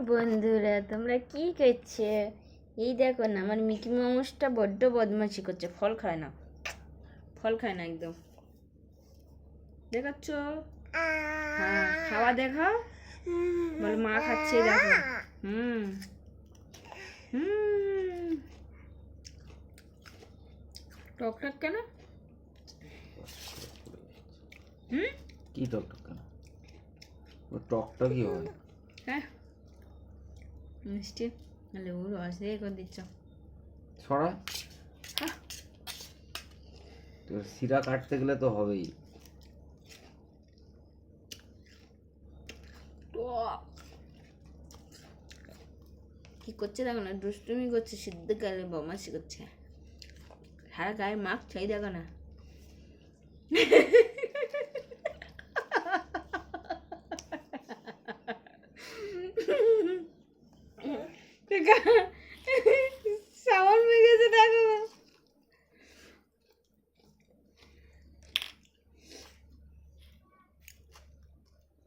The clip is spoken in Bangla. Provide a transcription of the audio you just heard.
বন্ধুরা তোমরা কি করছো? এই দেখো না, আমার মিকি মামুসটা বড্ড বদমাশি করছে। ফল খায় না একদম। দেখাচ্ছ? হ্যাঁ, খাওয়া দেখাও। বলো মা খাচ্ছে, দেখো। হুম হুম টক টক কেন? কি টকটক কেন? ও টকটকই হয়। হ্যাঁ, মিষ্টি লেবু রস দিয়ে করে দিচ্ছ। ছড়া তো শিরা কাটতে গেলে তো হবেই। কি করছে দেখো না, দুষ্টুমি করছে, সিদ্ধ গালে বদমাশি করছে। সারা গায়ে মাখ চাই দেখো না। সাবান মেখেছে দেখো।